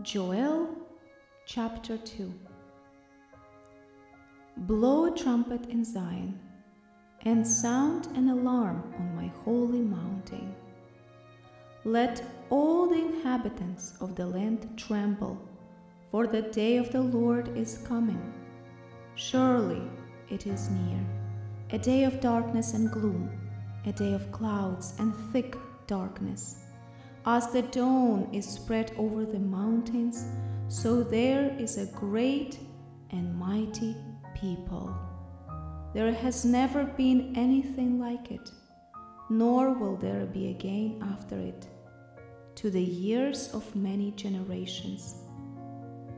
Joel chapter 2. Blow a trumpet in Zion, and sound an alarm on my holy mountain. Let all the inhabitants of the land tremble, for the day of the Lord is coming. Surely it is near, a day of darkness and gloom, a day of clouds and thick darkness. As the dawn is spread over the mountains, so there is a great and mighty people. There has never been anything like it, nor will there be again after it, to the years of many generations.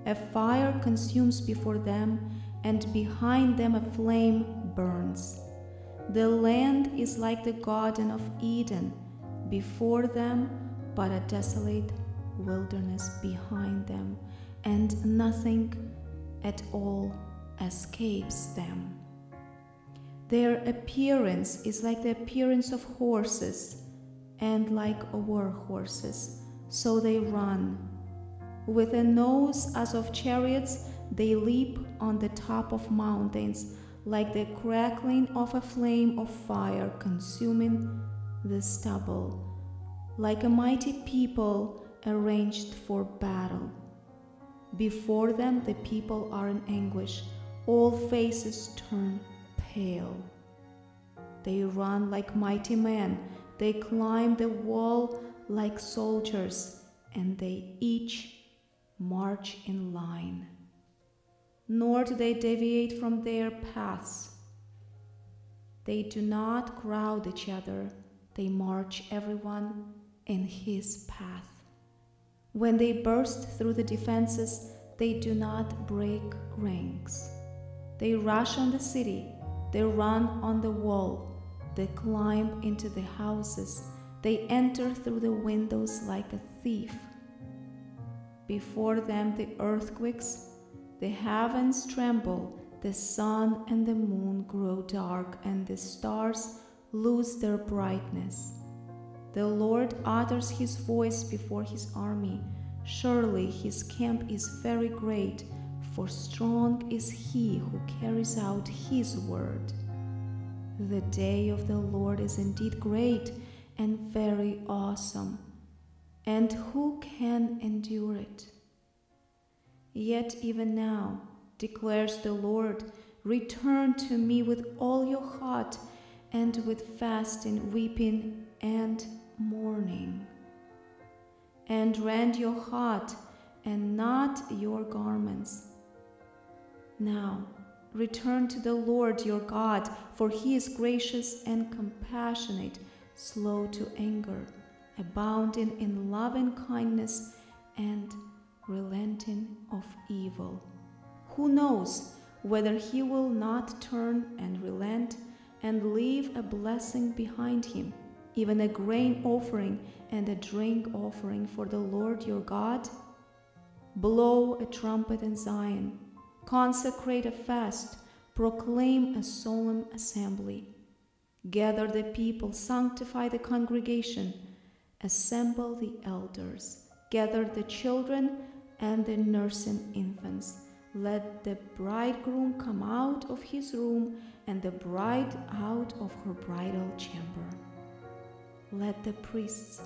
A fire consumes before them, and behind them a flame burns. The land is like the Garden of Eden before them, but a desolate wilderness behind them, and nothing at all escapes them. Their appearance is like the appearance of horses, and like war horses, so they run. With a nose as of chariots, they leap on the top of mountains, like the crackling of a flame of fire consuming the stubble, like a mighty people arranged for battle. Before them the people are in anguish, all faces turn pale. They run like mighty men, they climb the wall like soldiers, and they each march in line. Nor do they deviate from their paths. They do not crowd each other, they march everyone in his path. When they burst through the defenses, they do not break ranks. They rush on the city, they run on the wall, they climb into the houses, they enter through the windows like a thief. Before them the earthquakes, the heavens tremble, the sun and the moon grow dark, and the stars lose their brightness. The Lord utters his voice before his army. Surely his camp is very great, for strong is he who carries out his word. The day of the Lord is indeed great and very awesome, and who can endure it? Yet even now, declares the Lord, return to me with all your heart, and with fasting, weeping, and mourning. And rend your heart, and not your garments. Now, return to the Lord your God, for he is gracious and compassionate, slow to anger, abounding in love and kindness, and relenting of evil. Who knows whether he will not turn and relent and leave a blessing behind him, even a grain offering and a drink offering for the Lord your God? Blow a trumpet in Zion, consecrate a fast, proclaim a solemn assembly. Gather the people, sanctify the congregation, assemble the elders, gather the children and the nursing infants. Let the bridegroom come out of his room, and the bride out of her bridal chamber. Let the priests,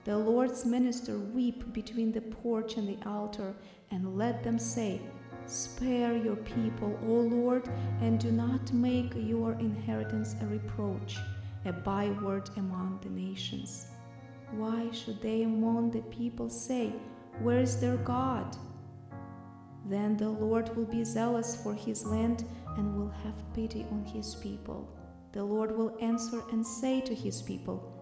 the Lord's minister, weep between the porch and the altar, and let them say, spare your people, O Lord, and do not make your inheritance a reproach, a byword among the nations. Why should they among the people say, where is their God? Then the Lord will be zealous for his land and will have pity on his people. The Lord will answer and say to his people,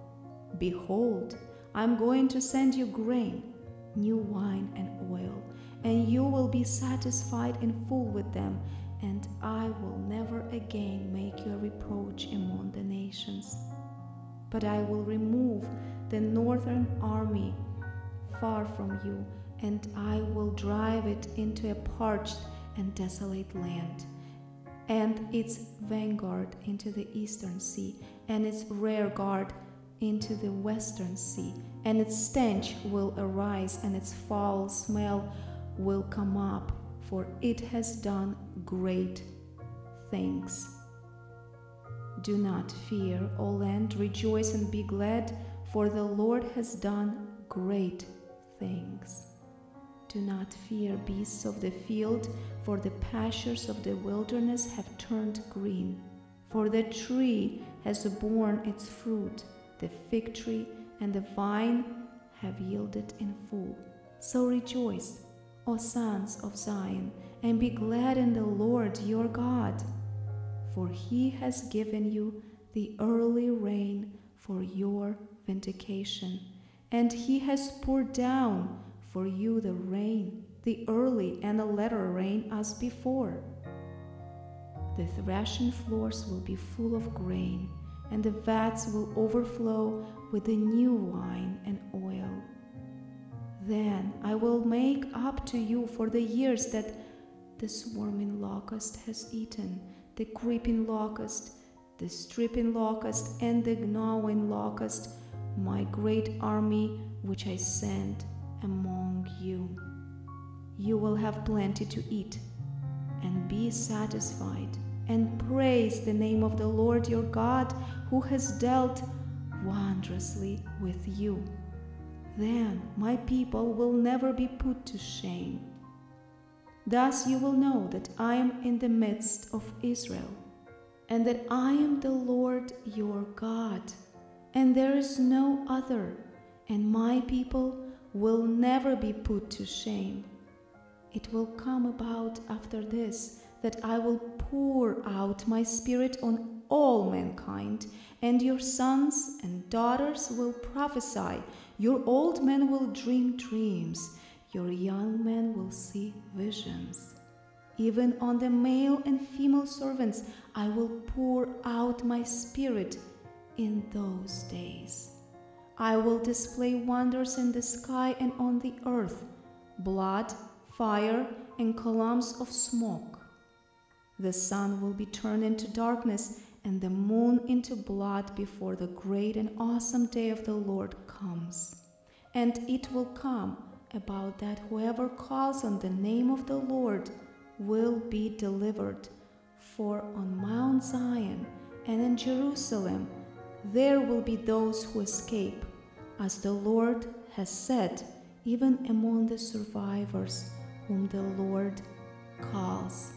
behold, I am going to send you grain, new wine and oil, and you will be satisfied in full with them, and I will never again make you a reproach among the nations. But I will remove the northern army far from you, and I will drive it into a parched and desolate land, and its vanguard into the eastern sea, and its rear guard into the western sea, and its stench will arise, and its foul smell will come up, for it has done great things. Do not fear, O land, rejoice and be glad, for the Lord has done great things. Do not fear, beasts of the field, for the pastures of the wilderness have turned green. For the tree has borne its fruit, the fig tree and the vine have yielded in full. So rejoice, O sons of Zion, and be glad in the Lord your God, for he has given you the early rain for your vindication, and he has poured down for you the rain, the early and the latter rain as before. The threshing floors will be full of grain, and the vats will overflow with the new wine and oil. Then I will make up to you for the years that the swarming locust has eaten, the creeping locust, the stripping locust, and the gnawing locust, my great army which I sent among you. You will have plenty to eat and be satisfied, and praise the name of the Lord your God, who has dealt wondrously with you. Then my people will never be put to shame. Thus you will know that I am in the midst of Israel, and that I am the Lord your God, and there is no other, and my people will never be put to shame. It will come about after this that I will pour out my Spirit on all mankind, and your sons and daughters will prophesy, your old men will dream dreams, your young men will see visions. Even on the male and female servants I will pour out my Spirit in those days. I will display wonders in the sky and on the earth, blood, fire, and columns of smoke. The sun will be turned into darkness and the moon into blood before the great and awesome day of the Lord comes. And it will come about that whoever calls on the name of the Lord will be delivered. For on Mount Zion and in Jerusalem there will be those who escape, as the Lord has said, even among the survivors whom the Lord calls.